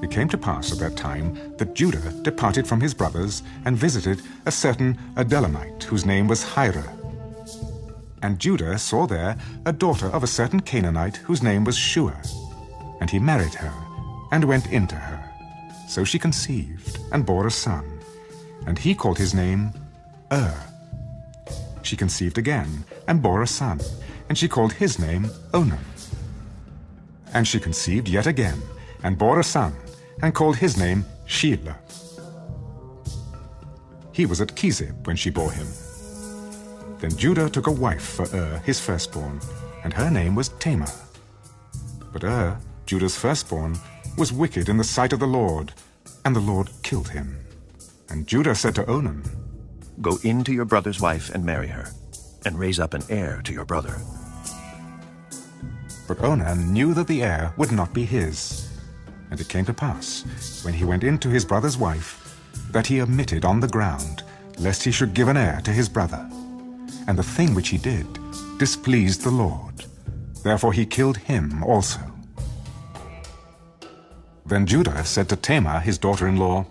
It came to pass at that time that Judah departed from his brothers and visited a certain Adullamite whose name was Hira. And Judah saw there a daughter of a certain Canaanite whose name was Shua. And he married her and went into her. So she conceived and bore a son, and he called his name She conceived again and bore a son, and she called his name Onan. And she conceived yet again and bore a son, and called his name Shelah. He was at Kezib when she bore him. Then Judah took a wife for his firstborn, and her name was Tamar. But Judah's firstborn, was wicked in the sight of the Lord, and the Lord killed him. And Judah said to Onan, Go in to your brother's wife and marry her, and raise up an heir to your brother. But Onan knew that the heir would not be his. And it came to pass, when he went in to his brother's wife, that he omitted on the ground, lest he should give an heir to his brother. And the thing which he did displeased the Lord. Therefore he killed him also. Then Judah said to Tamar, his daughter-in-law,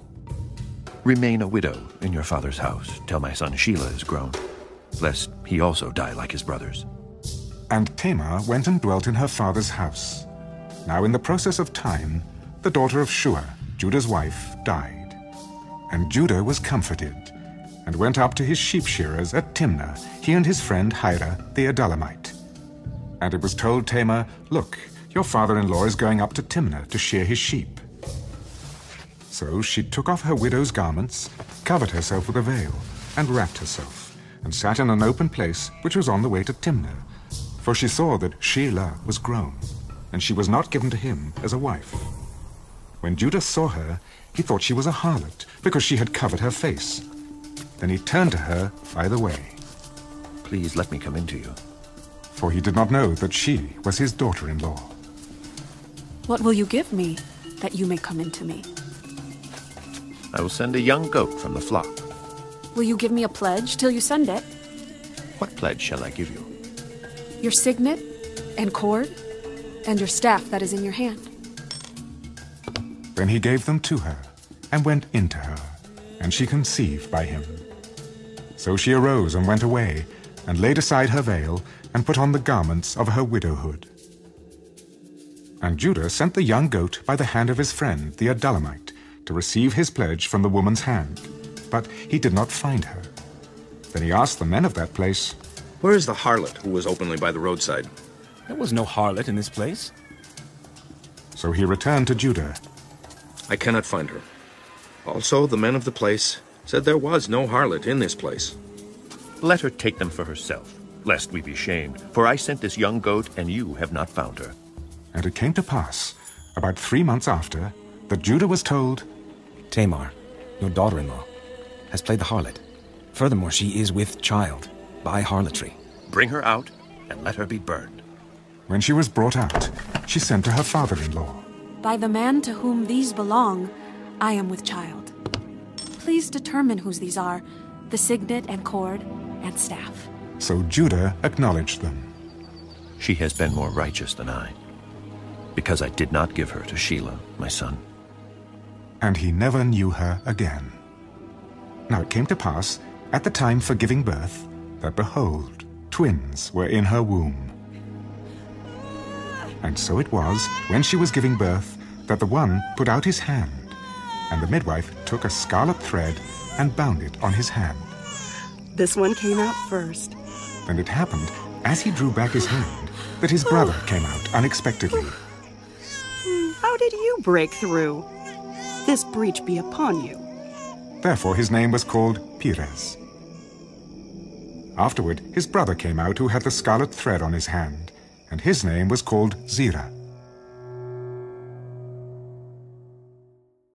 Remain a widow in your father's house till my son Shelah is grown, lest he also die like his brothers. And Tamar went and dwelt in her father's house. Now in the process of time, the daughter of Shua, Judah's wife, died. And Judah was comforted, and went up to his sheep-shearers at Timnah, he and his friend Hira the Adullamite. And it was told Tamar, Look, your father-in-law is going up to Timnah to shear his sheep. So she took off her widow's garments, covered herself with a veil, and wrapped herself, and sat in an open place which was on the way to Timnah. For she saw that Shelah was grown, and she was not given to him as a wife. When Judah saw her, he thought she was a harlot, because she had covered her face. Then he turned to her by the way. Please let me come in to you. For he did not know that she was his daughter-in-law. What will you give me, that you may come in to me? I will send a young goat from the flock. Will you give me a pledge till you send it? What pledge shall I give you? Your signet and cord, and your staff that is in your hand. Then he gave them to her, and went in to her, and she conceived by him. So she arose and went away, and laid aside her veil, and put on the garments of her widowhood. And Judah sent the young goat by the hand of his friend, the Adullamite, to receive his pledge from the woman's hand. But he did not find her. Then he asked the men of that place, Where is the harlot who was openly by the roadside? There was no harlot in this place. So he returned to Judah. I cannot find her. Also, the men of the place said there was no harlot in this place. Let her take them for herself, lest we be shamed. For I sent this young goat, and you have not found her. And it came to pass, about 3 months after, that Judah was told, Tamar, your daughter-in-law, has played the harlot. Furthermore, she is with child by harlotry. Bring her out, and let her be burned. When she was brought out, she sent to her father-in-law. By the man to whom these belong, I am with child. Please determine whose these are, the signet and cord and staff. So Judah acknowledged them. She has been more righteous than I, because I did not give her to Shelah, my son. And he never knew her again. Now it came to pass, at the time for giving birth, that behold, twins were in her womb. And so it was, when she was giving birth, that the one put out his hand, and the midwife took a scarlet thread and bound it on his hand. This one came out first. And it happened, as he drew back his hand, that his brother came out unexpectedly. How did you break through? This breach be upon you. Therefore his name was called Perez. Afterward his brother came out who had the scarlet thread on his hand, and his name was called Zerah.